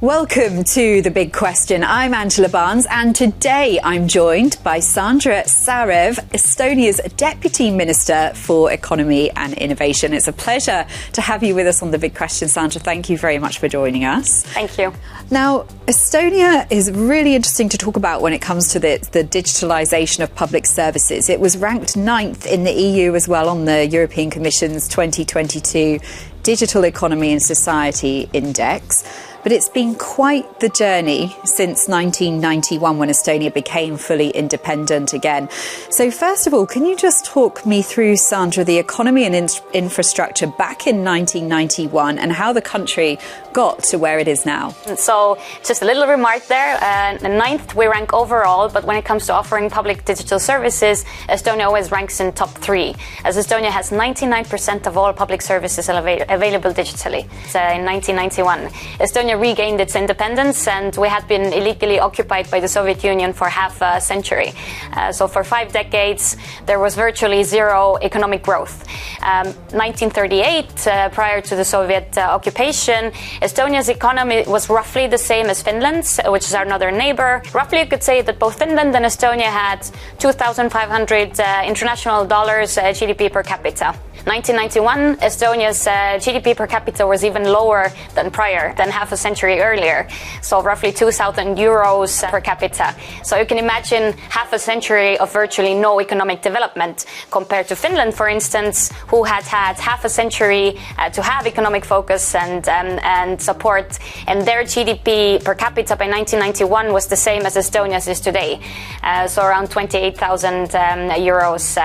Welcome to The Big Question. I'm Angela Barnes, and today I'm joined by Sandra Särav, Estonia's Deputy Minister for Economy and Innovation. It's a pleasure to have you with us on The Big Question, Sandra. Thank you very much for joining us. Thank you. Now, Estonia is really interesting to talk about when it comes to the digitalisation of public services. It was ranked 9th in the EU as well on the European Commission's 2022 Digital Economy and Society Index. But it's been quite the journey since 1991 when Estonia became fully independent again. So first of all, can you just talk me through, Sandra, the economy and infrastructure back in 1991 and how the country got to where it is now? So just a little remark there. 9th we rank overall, but when it comes to offering public digital services, Estonia always ranks in top 3, as Estonia has 99% of all public services available digitally. In 1991, Estonia regained its independence, and we had been illegally occupied by the Soviet Union for half a century. So for 5 decades, there was virtually zero economic growth. 1938, prior to the Soviet occupation, Estonia's economy was roughly the same as Finland's, which is our northern neighbor. Roughly, you could say that both Finland and Estonia had $2,500 international dollars GDP per capita. 1991, Estonia's GDP per capita was even lower than half a century earlier. So roughly 2,000 euros per capita. So you can imagine half a century of virtually no economic development compared to Finland, for instance, who had half a century to have economic focus and support. And their GDP per capita by 1991 was the same as Estonia's is today. So around 28,000 euros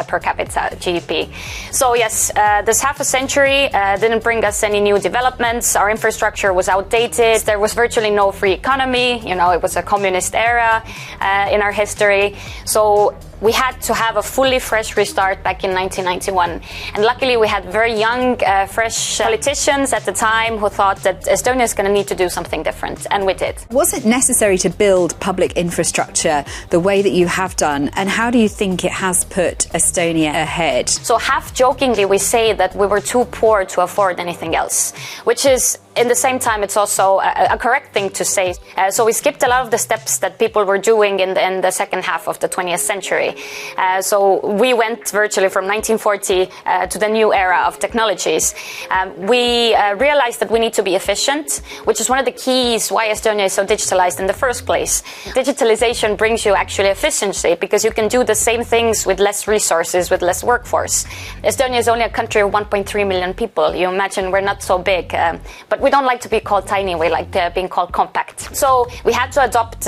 per capita GDP. So yes, this half a century didn't bring us any new developments. Our infrastructure was outdated. There was virtually no free economy. You know, it was a communist era in our history. So we had to have a fully fresh restart back in 1991. And luckily we had very young, fresh politicians at the time who thought that Estonia is going to need to do something different. And we did. Was it necessary to build public infrastructure the way that you have done? And how do you think it has put Estonia ahead? So half jokingly, we say that we were too poor to afford anything else, which is, in the same time, it's also a correct thing to say. So we skipped a lot of the steps that people were doing in the second half of the 20th century. So we went virtually from 1940 to the new era of technologies. We realized that we need to be efficient, which is one of the keys why Estonia is so digitalized in the first place. Digitalization brings you actually efficiency because you can do the same things with less resources, with less workforce. Estonia is only a country of 1.3 million people. You imagine we're not so big, but we don't like to be called tiny, we like being called compact. So we had to adopt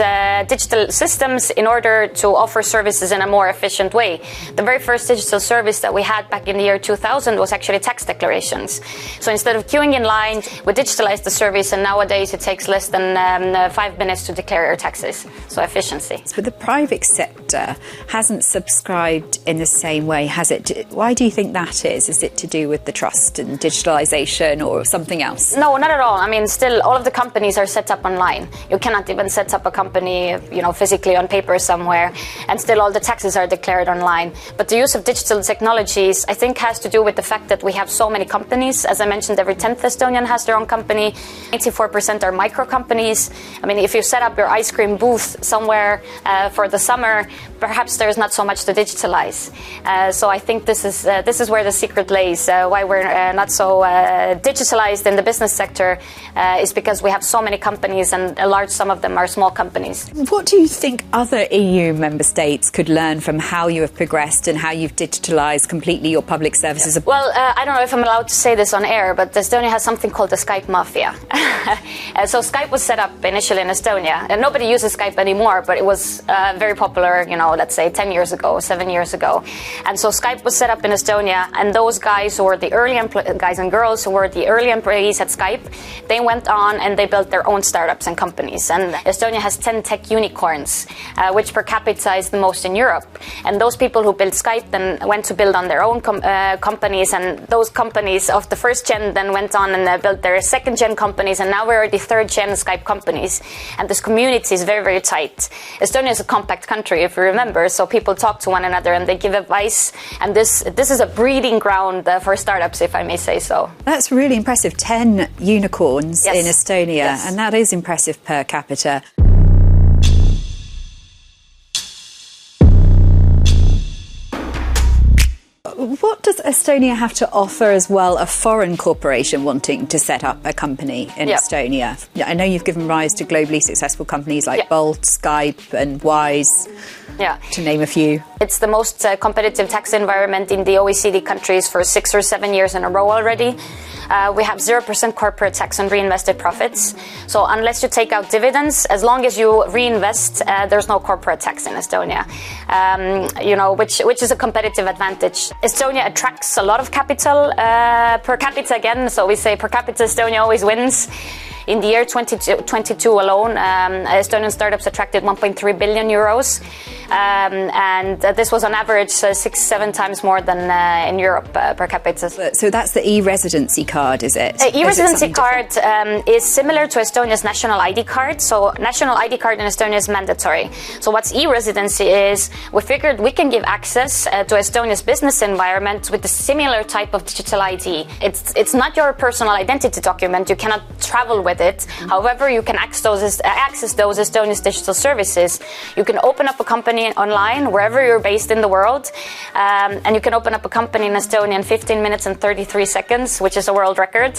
digital systems in order to offer services in a more efficient way. The very first digital service that we had back in the year 2000 was actually tax declarations. So instead of queuing in line, we digitalized the service, and nowadays it takes less than 5 minutes to declare your taxes. So efficiency. But the private sector hasn't subscribed in the same way, has it? Why do you think that is? Is it to do with the trust and digitalization or something else? No, not at all. I mean, still, all of the companies are set up online. You cannot even set up a company, physically on paper somewhere, and still all the taxes are declared online. But the use of digital technologies, I think, has to do with the fact that we have so many companies. As I mentioned, every 10th Estonian has their own company. 84% are micro companies. I mean, if you set up your ice cream booth somewhere for the summer, perhaps there's not so much to digitalize. So I think this is where the secret lays. Why we're not so digitalized in the business sector is because we have so many companies, and a large sum of them are small companies. What do you think other EU member states could learn from how you have progressed and how you've digitalized completely your public services? Well, I don't know if I'm allowed to say this on air, but Estonia has something called the Skype mafia. So Skype was set up initially in Estonia, and nobody uses Skype anymore, but it was very popular, let's say 10 years ago, 7 years ago. And so Skype was set up in Estonia, and those guys who were the early guys and girls who were the early employees at Skype, they went on and they built their own startups and companies. And Estonia has 10 tech unicorns, which per capita is the most in Europe. Europe. And those people who built Skype then went to build on their own companies, and those companies of the first gen then went on and built their second gen companies, and now we're already third gen Skype companies. And this community is very, very tight. Estonia is a compact country, if you remember, so people talk to one another and they give advice, and this is a breeding ground for startups, if I may say so. That's really impressive. 10 unicorns in Estonia, Yes. and that is impressive per capita. What does Estonia have to offer as well a foreign corporation wanting to set up a company in Estonia? I know you've given rise to globally successful companies like Bolt, Skype and Wise, to name a few. It's the most competitive tax environment in the OECD countries for 6 or 7 years in a row already. We have 0% corporate tax on reinvested profits. So unless you take out dividends, as long as you reinvest, there's no corporate tax in Estonia, which is a competitive advantage. Estonia attracts a lot of capital per capita again. So we say per capita Estonia always wins. In the year 2022 alone, Estonian startups attracted 1.3 billion euros. And this was on average 6-7 times more than in Europe per capita. So that's the e-residency card, is it? E-residency card is similar to Estonia's national ID card. So national ID card in Estonia is mandatory. So what's e-residency is, we figured we can give access to Estonia's business environment with a similar type of digital ID. It's not your personal identity document. You cannot travel with it. However, you can access those Estonia's digital services. You can open up a company online wherever you're based in the world, and you can open up a company in Estonia in 15 minutes and 33 seconds, which is a world record.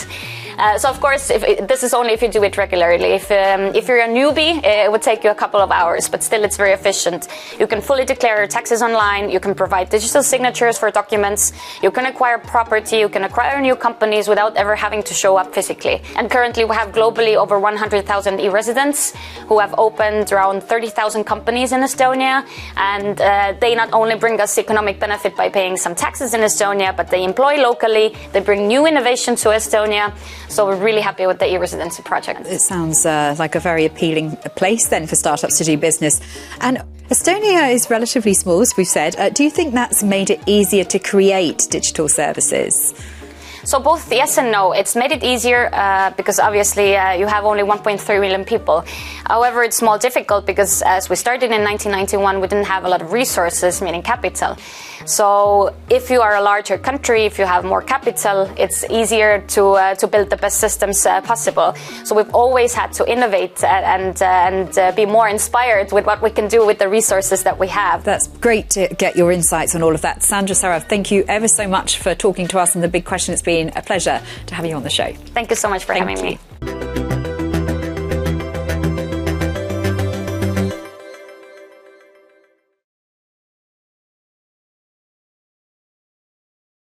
So of course, this is only if you do it regularly. If you're a newbie, it would take you a couple of hours, but still it's very efficient. You can fully declare your taxes online. You can provide digital signatures for documents. You can acquire property. You can acquire new companies without ever having to show up physically. And currently we have globally over 100,000 e-residents who have opened around 30,000 companies in Estonia. And they not only bring us economic benefit by paying some taxes in Estonia, but they employ locally. They bring new innovation to Estonia. So we're really happy with the e-residency project. It sounds like a very appealing place then for startups to do business. And Estonia is relatively small, as we've said. Do you think that's made it easier to create digital services? So both yes and no. It's made it easier because obviously you have only 1.3 million people. However, it's more difficult because as we started in 1991, we didn't have a lot of resources, meaning capital. So if you are a larger country, if you have more capital, it's easier to build the best systems possible. So we've always had to innovate and be more inspired with what we can do with the resources that we have. That's great to get your insights on all of that. Sandra Särav, thank you ever so much for talking to us on The Big Question. It's been a pleasure to have you on the show. Thank you so much for having me.